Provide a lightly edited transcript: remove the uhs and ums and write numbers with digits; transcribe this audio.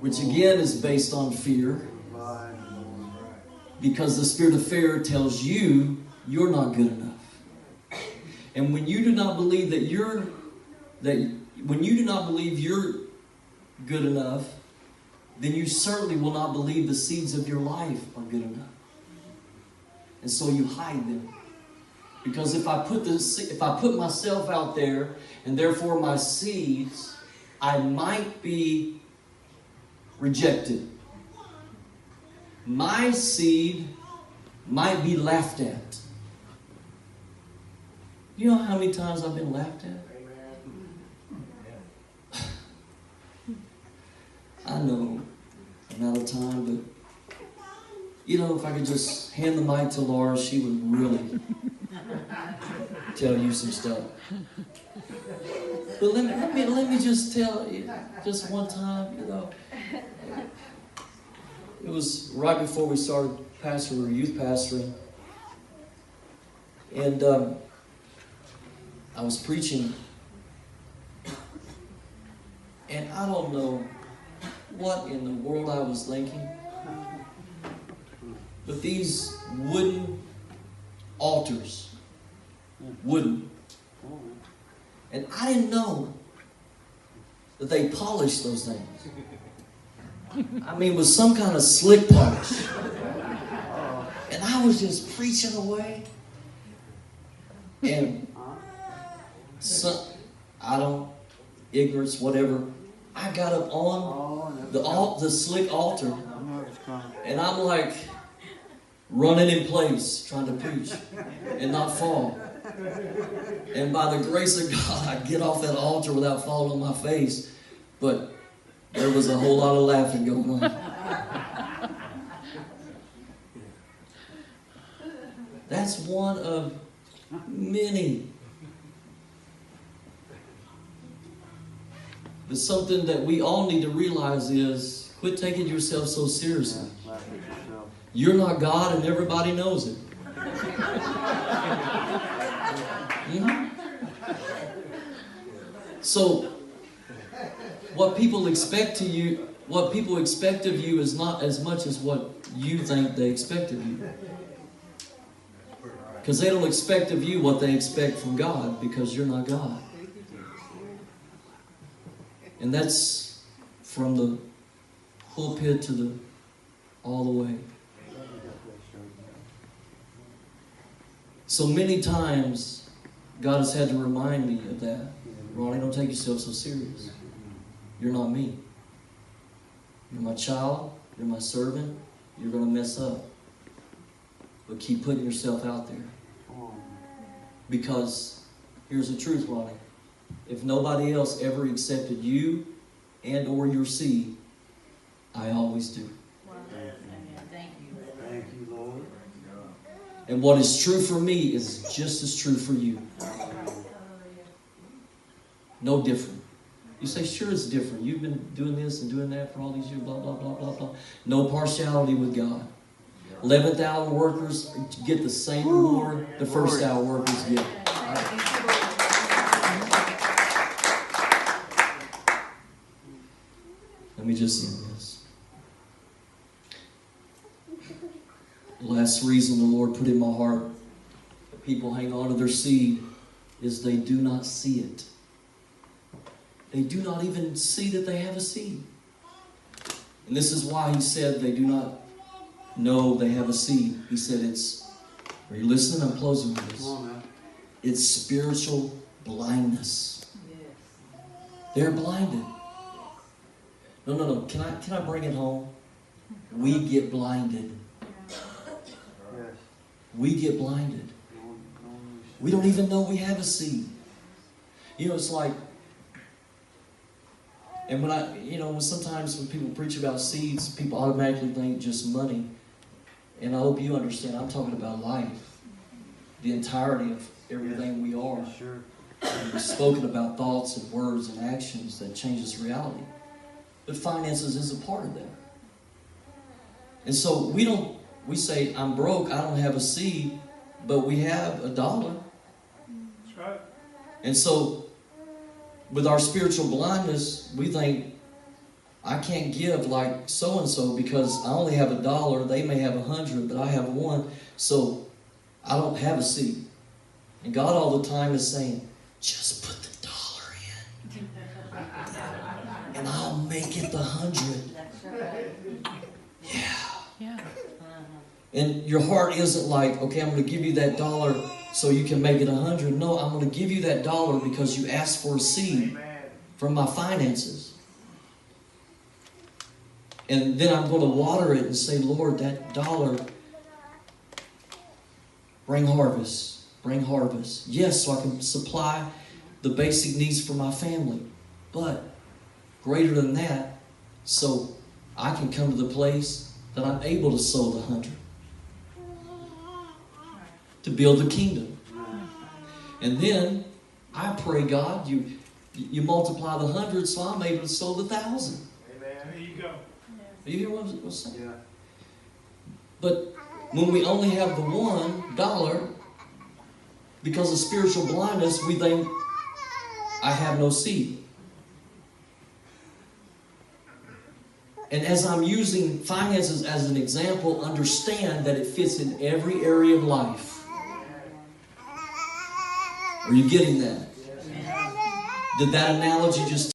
which again is based on fear. Because the spirit of fear tells you you're not good enough. And when you do not believe when you do not believe you're good enough, then you certainly will not believe the seeds of your life are good enough. And so you hide them. Because if I put myself out there, and therefore my seeds, I might be rejected. My seed might be laughed at. You know how many times I've been laughed at? I know I'm out of time, but you know, if I could just hand the mic to Laura, she would really tell you some stuff. But let me just tell you, just one time, you know, it was right before we started pastoring, we were youth pastoring, and I was preaching, and I don't know what in the world I was thinking, but these wooden altars, wooden, and I didn't know that they polished those things. I mean, with some kind of slick polish. And I was just preaching away. And ignorance, whatever. I got up on the slick altar, and I'm like running in place, trying to preach and not fall. And by the grace of God, I get off that altar without falling on my face. But there was a whole lot of laughing going on. That's one of many. But something that we all need to realize is, quit taking yourself so seriously. You're not God and everybody knows it. So, what people expect of you is not as much as what you think they expect of you. Because they don't expect of you what they expect from God, because you're not God. And that's from the pulpit to all the way. So many times, God has had to remind me of that. Ronnie, don't take yourself so serious. You're not me. You're my child. You're my servant. You're going to mess up. But keep putting yourself out there. Because here's the truth, Ronnie. If nobody else ever accepted you and or your seed, I always do. Thank you. Thank you, Lord. And what is true for me is just as true for you. No different. You say, sure it's different. You've been doing this and doing that for all these years, blah, blah, blah, blah, blah. No partiality with God. 11th hour workers get the same reward the first hour workers get. Let me just end this. The last reason the Lord put in my heart that people hang on to their seed is they do not see it. They do not even see that they have a seed. And this is why he said they do not know they have a seed. He said are you listening? I'm closing with this. It's spiritual blindness. They're blinded. No. Can I bring it home? We get blinded. We get blinded. We don't even know we have a seed. You know, it's like, and sometimes when people preach about seeds, people automatically think just money. And I hope you understand, I'm talking about life. The entirety of everything we are. Sure. And we've spoken about thoughts and words and actions that changes reality. But finances is a part of that. And so we say, I'm broke, I don't have a seed, but we have $1. That's right. And so, with our spiritual blindness, we think, I can't give like so-and-so because I only have $1. They may have 100, but I have 1. So I don't have a seed. And God all the time is saying, just put the $1 in. And I'll make it the 100. That's right. Yeah. And your heart isn't like, okay, I'm going to give you that $1 so you can make it 100. No, I'm going to give you that $1 because you asked for a seed from my finances. And then I'm going to water it and say, Lord, that $1, bring harvest. Bring harvest. Yes, so I can supply the basic needs for my family. But greater than that, so I can come to the place that I'm able to sow the 100. To build the kingdom. And then I pray, God, you multiply the 100 so I'm able to sow the 1,000. Amen. There you go. You hear what I'm saying? Yeah. But when we only have the $1, because of spiritual blindness, we think, I have no seed. And as I'm using finances as an example, understand that it fits in every area of life. Are you getting that? Did that analogy just